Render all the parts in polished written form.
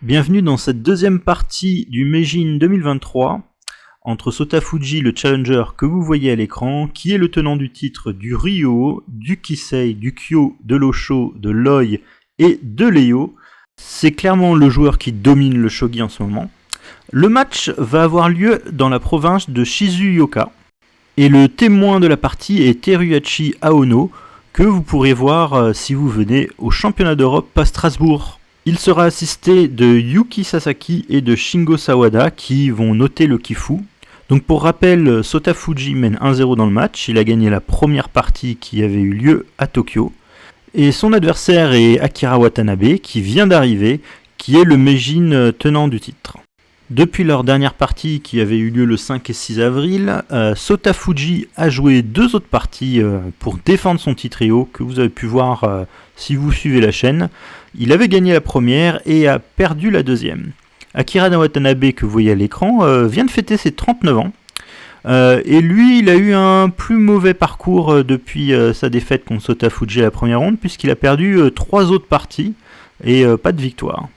Bienvenue dans cette deuxième partie du Meijin 2023 entre Sotafuji, le challenger que vous voyez à l'écran, qui est le tenant du titre du Ryo, du Kisei, du Kyo, de l'Osho, de l'Oi et de l'Eio. C'est clairement le joueur qui domine le shogi en ce moment. Le match va avoir lieu dans la province de Shizuoka et le témoin de la partie est Teruhachi Aono, que vous pourrez voir si vous venez au championnat d'Europe à Strasbourg. Il sera assisté de Yuki Sasaki et de Shingo Sawada qui vont noter le Kifu. Donc pour rappel, Sotafuji mène 1-0 dans le match, il a gagné la première partie qui avait eu lieu à Tokyo. Et son adversaire est Akira Watanabe qui vient d'arriver, qui est le Meijin tenant du titre. Depuis leur dernière partie qui avait eu lieu le 5 et 6 avril, Sotafuji a joué deux autres parties pour défendre son titre Ryo que vous avez pu voir si vous suivez la chaîne. Il avait gagné la première et a perdu la deuxième. Akira Watanabe, que vous voyez à l'écran, vient de fêter ses 39 ans. Et lui, il a eu un plus mauvais parcours depuis sa défaite contre Sotafuji à la première ronde, puisqu'il a perdu 3 autres parties et pas de victoire.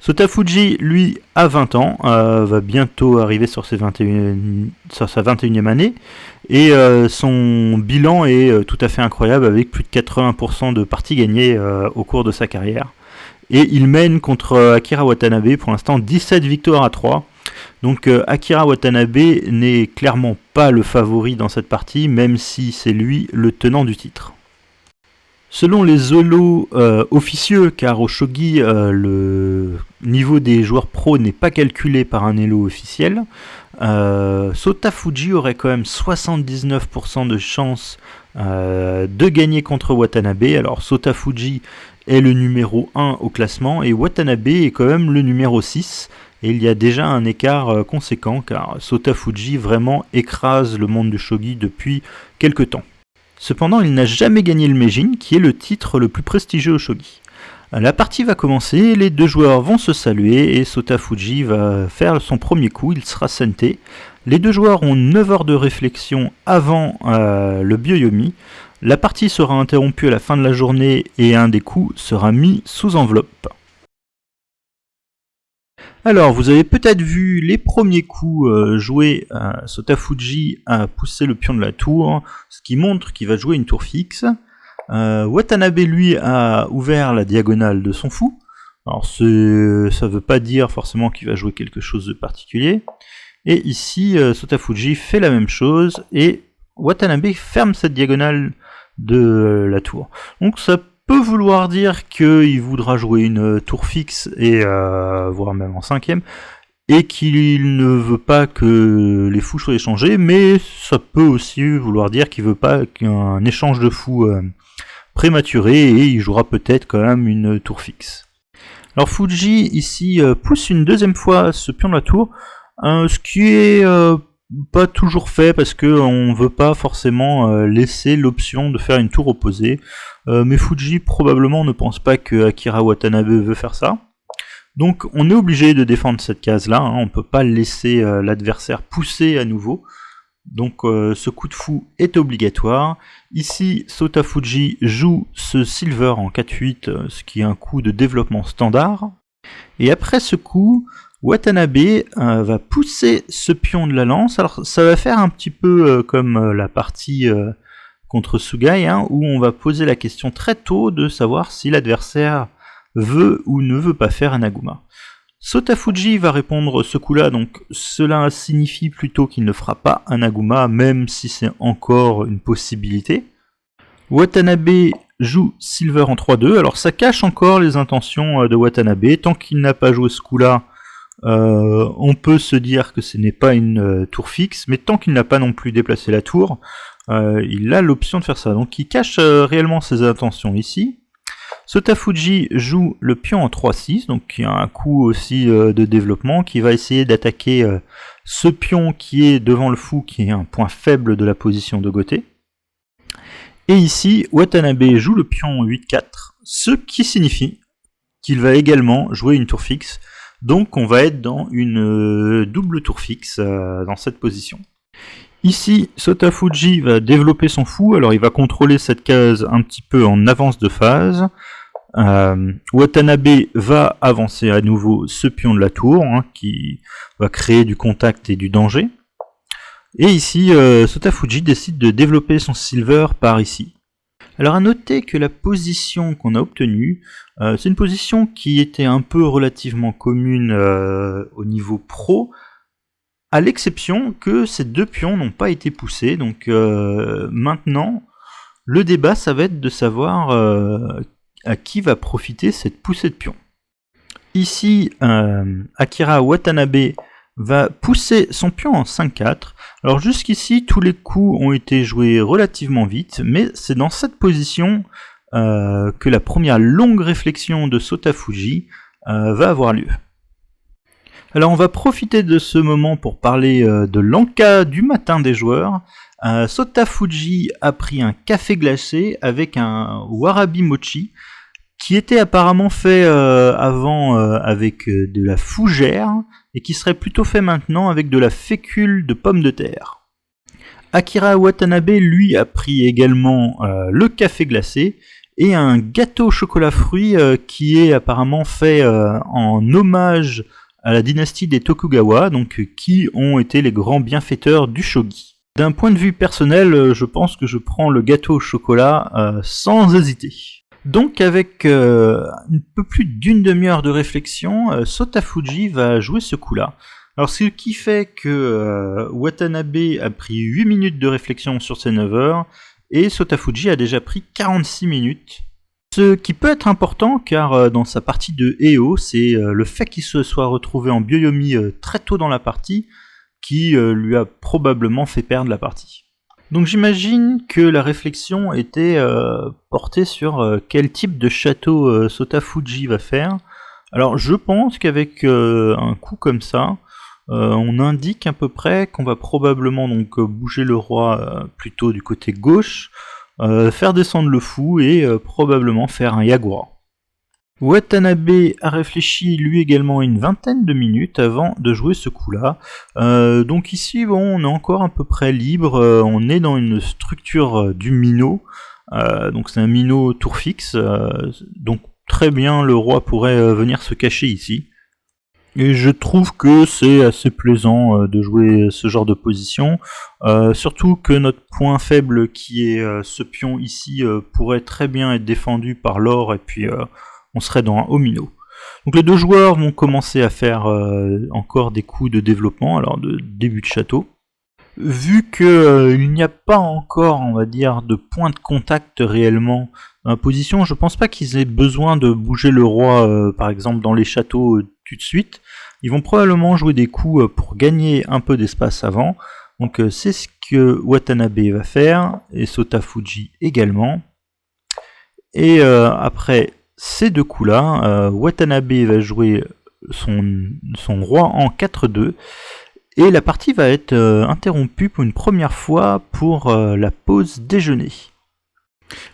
Sotafuji, lui, a 20 ans, va bientôt arriver sur sa 21e année, et son bilan est tout à fait incroyable, avec plus de 80% de parties gagnées au cours de sa carrière. Et il mène contre Akira Watanabe pour l'instant 17 victoires à 3. Donc Akira Watanabe n'est clairement pas le favori dans cette partie, même si c'est lui le tenant du titre. Selon les holos officieux, car au shogi, le niveau des joueurs pros n'est pas calculé par un elo officiel, Sotafuji aurait quand même 79% de chance de gagner contre Watanabe. Alors Sotafuji est le numéro 1 au classement et Watanabe est quand même le numéro 6. Et il y a déjà un écart conséquent, car Sotafuji vraiment écrase le monde du shogi depuis quelques temps. Cependant, il n'a jamais gagné le Meijin, qui est le titre le plus prestigieux au shogi. La partie va commencer, les deux joueurs vont se saluer et Sotafuji va faire son premier coup, il sera senté. Les deux joueurs ont 9 heures de réflexion avant le Byoyomi. La partie sera interrompue à la fin de la journée et un des coups sera mis sous enveloppe. Alors, vous avez peut-être vu les premiers coups joués. Sotafuji a poussé le pion de la tour, ce qui montre qu'il va jouer une tour fixe. Watanabe, lui, a ouvert la diagonale de son fou. Alors, ça ne veut pas dire forcément qu'il va jouer quelque chose de particulier. Et ici, Sotafuji fait la même chose et Watanabe ferme cette diagonale de la tour. Donc, ça peut vouloir dire qu'il voudra jouer une tour fixe et voire même en 5ème et qu'il ne veut pas que les fous soient échangés, mais ça peut aussi vouloir dire qu'il veut pas qu'un échange de fous prématuré et il jouera peut-être quand même une tour fixe. Alors Fuji ici pousse une deuxième fois ce pion de la tour, ce qui est pas toujours fait parce qu'on ne veut pas forcément laisser l'option de faire une tour opposée. Mais Fuji probablement ne pense pas que Akira Watanabe veut faire ça. Donc on est obligé de défendre cette case là, on ne peut pas laisser l'adversaire pousser à nouveau. Donc ce coup de fou est obligatoire. Ici Sotafuji joue ce silver en 4-8, ce qui est un coup de développement standard. Et après ce coup, Watanabe va pousser ce pion de la lance. Alors ça va faire un petit peu comme la partie contre Sugai, où on va poser la question très tôt de savoir si l'adversaire veut ou ne veut pas faire un Aguma. Sotafuji va répondre ce coup-là, donc cela signifie plutôt qu'il ne fera pas un Aguma, même si c'est encore une possibilité. Watanabe joue Silver en 3-2, alors ça cache encore les intentions de Watanabe. Tant qu'il n'a pas joué ce coup-là, on peut se dire que ce n'est pas une tour fixe, mais tant qu'il n'a pas non plus déplacé la tour, il a l'option de faire ça. Donc il cache réellement ses intentions ici. Sotafuji joue le pion en 3-6, donc il y a un coup aussi de développement qui va essayer d'attaquer ce pion qui est devant le fou, qui est un point faible de la position de Gote. Et ici, Watanabe joue le pion 8-4, ce qui signifie qu'il va également jouer une tour fixe. Donc on va être dans une double tour fixe dans cette position. Ici, Sotafuji va développer son fou, alors il va contrôler cette case un petit peu en avance de phase. Watanabe va avancer à nouveau ce pion de la tour, hein, qui va créer du contact et du danger. Et ici, Sotafuji décide de développer son silver par ici. Alors à noter que la position qu'on a obtenue, c'est une position qui était un peu relativement commune au niveau pro, à l'exception que ces deux pions n'ont pas été poussés. Donc maintenant, le débat, ça va être de savoir à qui va profiter cette poussée de pions. Ici, Akira Watanabe va pousser son pion en 5-4. Alors jusqu'ici, tous les coups ont été joués relativement vite, mais c'est dans cette position que la première longue réflexion de Sotafuji va avoir lieu. Alors on va profiter de ce moment pour parler de l'encas du matin des joueurs. Sotafuji a pris un café glacé avec un warabi mochi, qui était apparemment fait avant avec de la fougère, et qui serait plutôt fait maintenant avec de la fécule de pommes de terre. Akira Watanabe, lui, a pris également le café glacé, et un gâteau au chocolat fruit qui est apparemment fait en hommage à la dynastie des Tokugawa, donc qui ont été les grands bienfaiteurs du shogi. D'un point de vue personnel, je pense que je prends le gâteau au chocolat sans hésiter. Donc avec un peu plus d'une demi-heure de réflexion, Sotafuji va jouer ce coup-là. Alors ce qui fait que Watanabe a pris 8 minutes de réflexion sur ses 9 heures, et Sotafuji a déjà pris 46 minutes. Ce qui peut être important car dans sa partie de Eo, c'est le fait qu'il se soit retrouvé en Byoyomi très tôt dans la partie qui lui a probablement fait perdre la partie. Donc j'imagine que la réflexion était portée sur quel type de château Sotafuji va faire. Alors je pense qu'avec un coup comme ça, on indique à peu près qu'on va probablement donc bouger le roi plutôt du côté gauche, faire descendre le fou et probablement faire un Yagura. Watanabe a réfléchi lui également une vingtaine de minutes avant de jouer ce coup-là. Donc ici, bon, on est encore à peu près libre, on est dans une structure du minot, donc c'est un minot tour fixe, donc très bien le roi pourrait venir se cacher ici. Et je trouve que c'est assez plaisant de jouer ce genre de position, surtout que notre point faible qui est ce pion ici pourrait très bien être défendu par l'or et puis on serait dans un haut minot. Donc les deux joueurs vont commencer à faire encore des coups de développement, alors de début de château. Vu qu'il n'y a pas encore, on va dire, de point de contact réellement dans la position, je pense pas qu'ils aient besoin de bouger le roi, par exemple, dans les châteaux tout de suite. Ils vont probablement jouer des coups pour gagner un peu d'espace avant. Donc c'est ce que Watanabe va faire, et Sotafuji également. Et après ces deux coups-là, Watanabe va jouer son roi en 4-2, et la partie va être interrompue pour une première fois pour la pause déjeuner.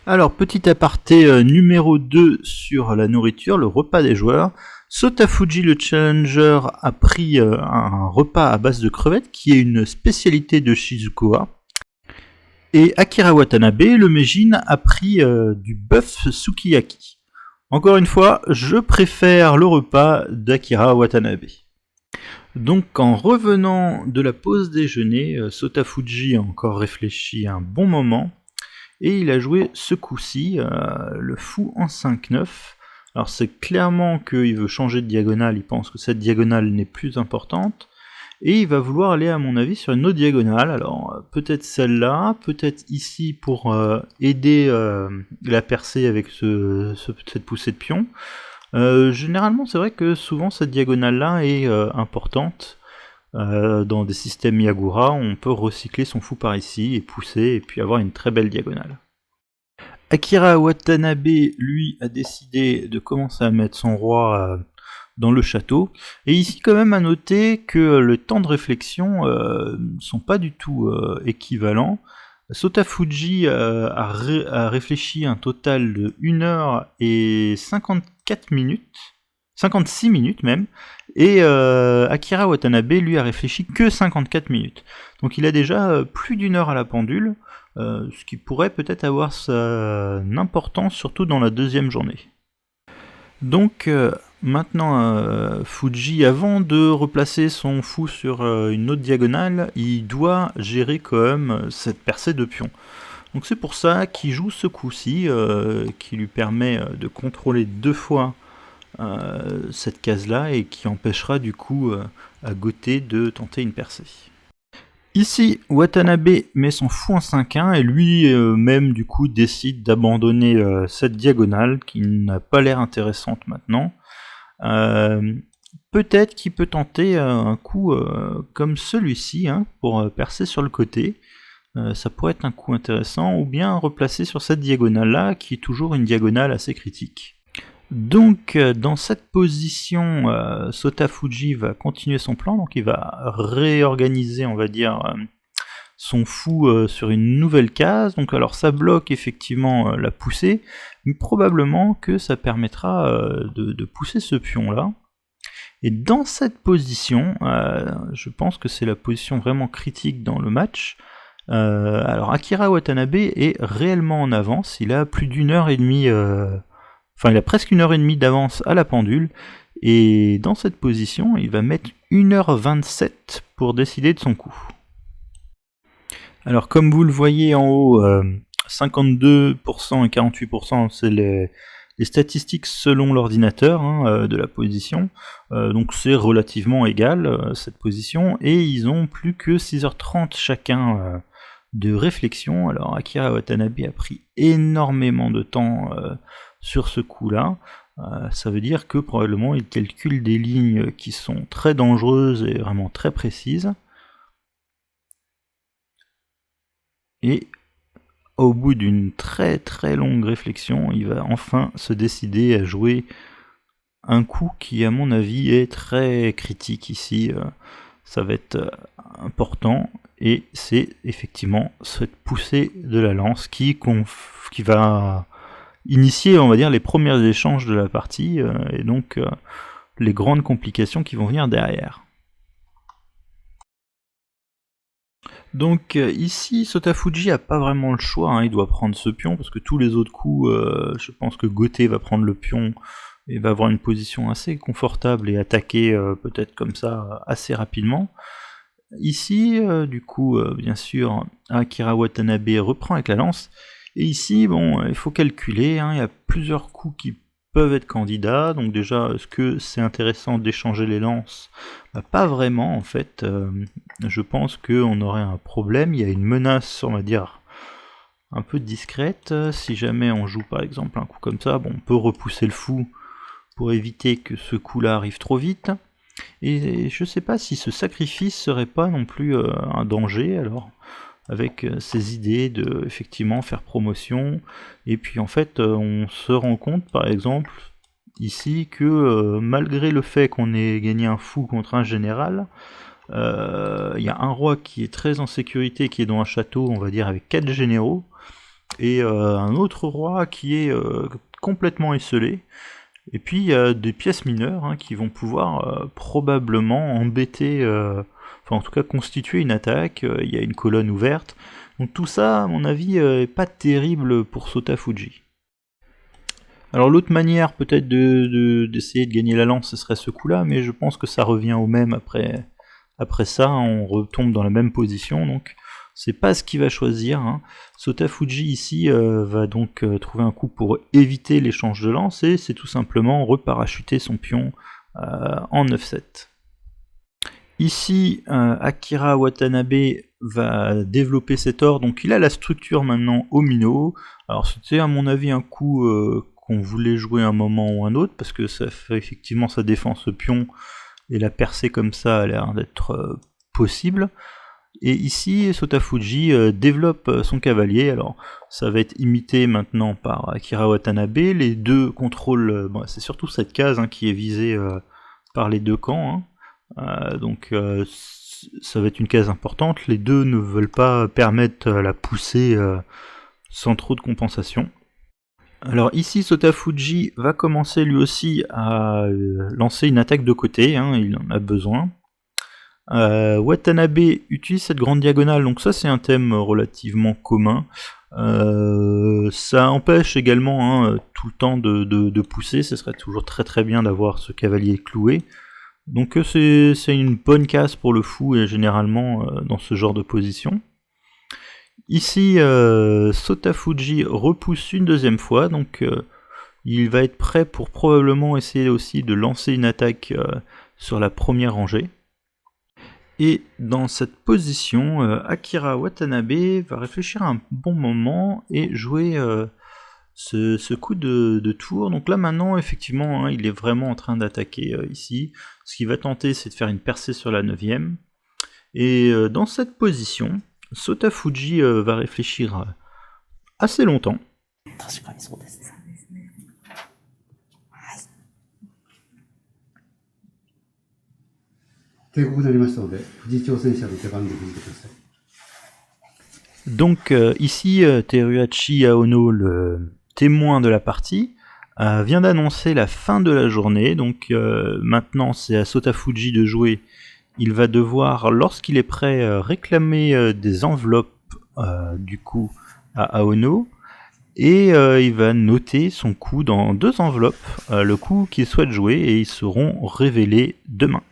Alors, petit aparté numéro 2 sur la nourriture, le repas des joueurs. Sotafuji, le challenger, a pris un repas à base de crevettes, qui est une spécialité de Shizukoa. Et Akira Watanabe, le Meijin, a pris du bœuf sukiyaki. Encore une fois, je préfère le repas d'Akira Watanabe. Donc en revenant de la pause déjeuner, Sotafuji a encore réfléchi un bon moment, et il a joué ce coup-ci, le fou en 5-9. Alors c'est clairement qu'il veut changer de diagonale, il pense que cette diagonale n'est plus importante, et il va vouloir aller à mon avis sur une autre diagonale, alors peut-être celle-là, peut-être ici pour aider la percée avec cette poussée de pion. Généralement c'est vrai que souvent cette diagonale-là est importante. Dans des systèmes Yagura, on peut recycler son fou par ici et pousser et puis avoir une très belle diagonale. Akira Watanabe, lui, a décidé de commencer à mettre son roi dans le château. Et ici, quand même, à noter que le temps de réflexion ne sont pas du tout équivalents. Sotafuji a réfléchi un total de 1 heure et 54 minutes, 56 minutes même, et Akira Watanabe, lui, a réfléchi que 54 minutes. Donc il a déjà plus d'1 heure à la pendule, ce qui pourrait peut-être avoir son importance, surtout dans la deuxième journée. Donc maintenant, Fuji, avant de replacer son fou sur une autre diagonale, il doit gérer quand même cette percée de pions. Donc c'est pour ça qu'il joue ce coup-ci, qui lui permet de contrôler 2 fois cette case-là, et qui empêchera du coup à Goté de tenter une percée. Ici, Watanabe met son fou en 5-1 et lui-même du coup décide d'abandonner cette diagonale qui n'a pas l'air intéressante maintenant. Peut-être qu'il peut tenter un coup comme celui-ci hein, pour percer sur le côté. Ça pourrait être un coup intéressant, ou bien replacer sur cette diagonale-là qui est toujours une diagonale assez critique. Donc dans cette position, Sota Fuji va continuer son plan, donc il va réorganiser, on va dire, son fou sur une nouvelle case. Donc alors ça bloque effectivement la poussée, mais probablement que ça permettra de pousser ce pion-là. Et dans cette position, je pense que c'est la position vraiment critique dans le match. Alors Akira Watanabe est réellement en avance, il a plus d'1h30... Enfin, il a presque 1h30 d'avance à la pendule, et dans cette position, il va mettre 1h27 pour décider de son coup. Alors, comme vous le voyez en haut, 52% et 48%, c'est les statistiques selon l'ordinateur hein, de la position, donc c'est relativement égal, cette position, et ils ont plus que 6h30 chacun de réflexion. Alors, Akira Watanabe a pris énormément de temps sur ce coup-là. Ça veut dire que probablement il calcule des lignes qui sont très dangereuses et vraiment très précises. Et au bout d'une très très longue réflexion, il va enfin se décider à jouer un coup qui à mon avis est très critique ici. Ça va être important, et c'est effectivement cette poussée de la lance qui va initier, on va dire, les premiers échanges de la partie, et donc les grandes complications qui vont venir derrière. Donc ici, Sota Fuji a pas vraiment le choix, hein, il doit prendre ce pion, parce que tous les autres coups, je pense que Goté va prendre le pion, et va avoir une position assez confortable, et attaquer peut-être comme ça assez rapidement. Ici, du coup, bien sûr, Akira Watanabe reprend avec la lance, et ici, bon, il faut calculer, hein, il y a plusieurs coups qui peuvent être candidats. Donc déjà, est-ce que c'est intéressant d'échanger les lances? Pas vraiment, en fait. Je pense qu'on aurait un problème, il y a une menace, on va dire, un peu discrète. Si jamais on joue par exemple un coup comme ça, bon, on peut repousser le fou pour éviter que ce coup-là arrive trop vite. Et je sais pas si ce sacrifice serait pas non plus un danger, alors avec ces idées de effectivement faire promotion, et puis en fait on se rend compte par exemple ici que malgré le fait qu'on ait gagné un fou contre un général, il y a un roi qui est très en sécurité, qui est dans un château, on va dire avec 4 généraux, et un autre roi qui est complètement esselé. Et puis il y a des pièces mineures hein, qui vont pouvoir probablement embêter, enfin en tout cas constituer une attaque. Il y a une colonne ouverte. Donc tout ça, à mon avis, est pas terrible pour Sota Fuji. Alors l'autre manière peut-être d'essayer de gagner la lance, ce serait ce coup-là, mais je pense que ça revient au même après ça, on retombe dans la même position, donc c'est pas ce qu'il va choisir. Hein. Sota Fuji ici va donc trouver un coup pour éviter l'échange de lance, et c'est tout simplement reparachuter son pion en 9-7. Ici, Akira Watanabe va développer cet or, donc il a la structure maintenant au minot. Alors c'était à mon avis un coup qu'on voulait jouer un moment ou un autre, parce que ça fait effectivement sa défense pion, et la percée comme ça a l'air d'être possible. Et ici, Sota Fuji développe son cavalier. Alors ça va être imité maintenant par Akira Watanabe. Les deux contrôlent, bon, c'est surtout cette case hein, qui est visée par les deux camps. Hein. Donc ça va être une case importante. Les deux ne veulent pas permettre la poussée sans trop de compensation. Alors ici, Sota Fuji va commencer lui aussi à lancer une attaque de côté, hein, il en a besoin. Watanabe utilise cette grande diagonale, donc ça c'est un thème relativement commun. Ça empêche également tout le temps de pousser, ce serait toujours très bien d'avoir ce cavalier cloué. Donc c'est une bonne case pour le fou et généralement dans ce genre de position. Ici, Sotafuji repousse une deuxième fois, donc il va être prêt pour probablement essayer aussi de lancer une attaque sur la première rangée. Et dans cette position, Akira Watanabe va réfléchir un bon moment et jouer ce coup de tour. Donc là maintenant, effectivement, il est vraiment en train d'attaquer ici. Ce qu'il va tenter, c'est de faire une percée sur la 9ème. Et dans cette position, Sotafuji va réfléchir assez longtemps. Donc ici, Teruhachi Aono, le témoin de la partie, vient d'annoncer la fin de la journée. Donc maintenant, c'est à Sotafuji de jouer. Il va devoir, lorsqu'il est prêt, réclamer des enveloppes du coup à Aono. Et il va noter son coup dans 2 enveloppes, le coup qu'il souhaite jouer, et ils seront révélés demain.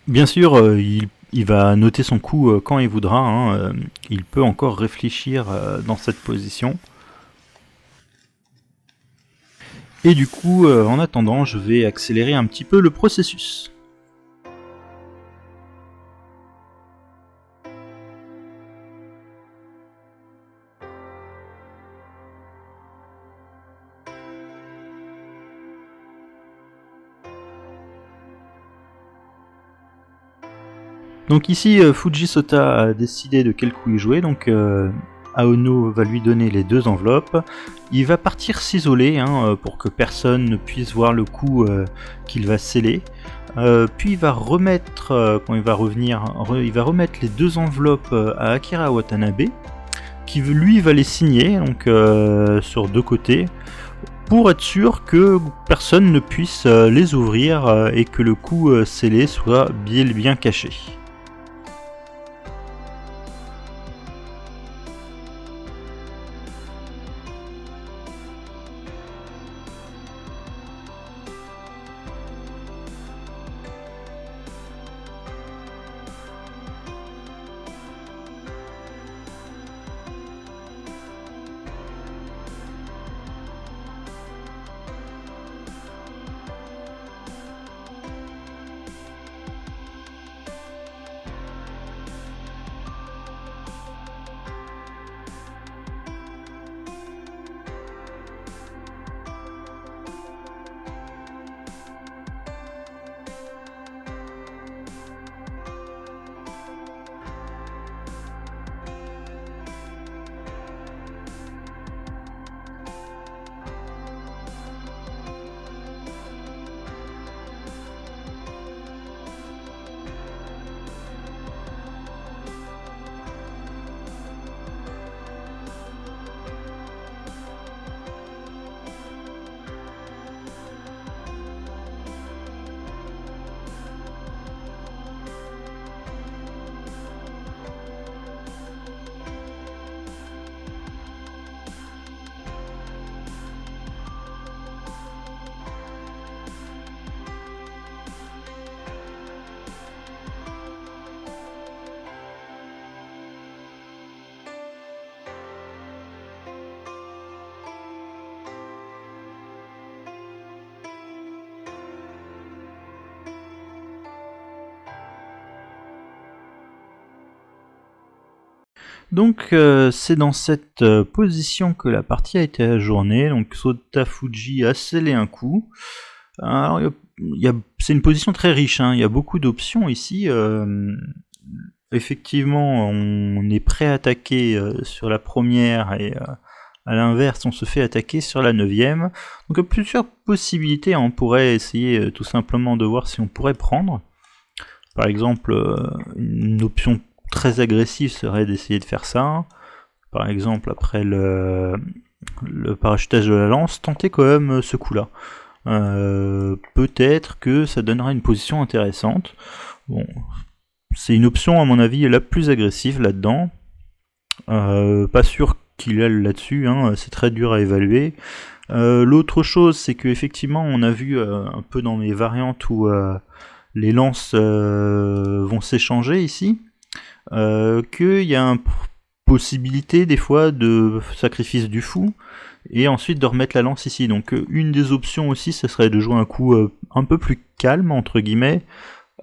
Bien sûr, il va noter son coup quand il voudra, il peut encore réfléchir dans cette position. Et du coup, en attendant, je vais accélérer un petit peu le processus. Donc ici, Fuji Sota a décidé de quel coup il jouait, donc Aono va lui donner les 2 enveloppes. Il va partir s'isoler pour que personne ne puisse voir le coup qu'il va sceller. Puis il va remettre, quand il va revenir, il va remettre les 2 enveloppes à Akira Watanabe, qui lui va les signer donc sur 2 côtés, pour être sûr que personne ne puisse les ouvrir et que le coup scellé soit bien caché. Donc c'est dans cette position que la partie a été ajournée, donc Sotafuji a scellé un coup. Alors, c'est une position très riche, il y a beaucoup d'options ici. Effectivement, on est prêt à attaquer sur la première et à l'inverse, on se fait attaquer sur la 9ème. Donc il y a plusieurs possibilités, on pourrait essayer tout simplement de voir si on pourrait prendre. Par exemple, une option très agressif serait d'essayer de faire ça. Par exemple, après le parachutage de la lance, tenter quand même ce coup-là. Peut-être que ça donnera une position intéressante. Bon, c'est une option à mon avis la plus agressive là-dedans. Pas sûr qu'il aille là-dessus, hein, c'est très dur à évaluer. L'autre chose, c'est que effectivement, on a vu un peu dans les variantes où les lances vont s'échanger ici, qu'il y a une possibilité des fois de sacrifice du fou et ensuite de remettre la lance ici. Donc une des options aussi, ce serait de jouer un coup un peu plus calme entre guillemets.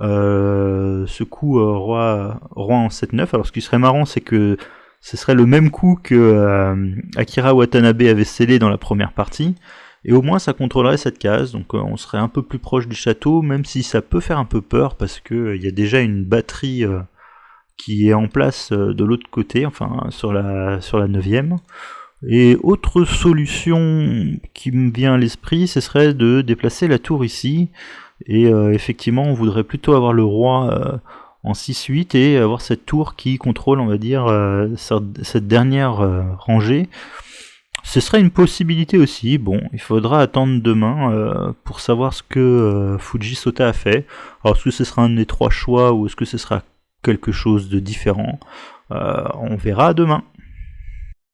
Ce coup roi en 7-9. Alors ce qui serait marrant, c'est que ce serait le même coup que Akira Watanabe avait scellé dans la première partie, et au moins ça contrôlerait cette case, donc on serait un peu plus proche du château, même si ça peut faire un peu peur, parce que il y a déjà une batterie qui est en place de l'autre côté, enfin sur la 9ème. Et autre solution qui me vient à l'esprit, ce serait de déplacer la tour ici, et effectivement on voudrait plutôt avoir le roi en 6-8 et avoir cette tour qui contrôle, on va dire, cette dernière rangée. Ce serait une possibilité aussi. Bon, il faudra attendre demain pour savoir ce que Fuji Sota a fait. Alors, est-ce que ce sera un des 3 choix ou est-ce que ce sera quelque chose de différent? On verra demain.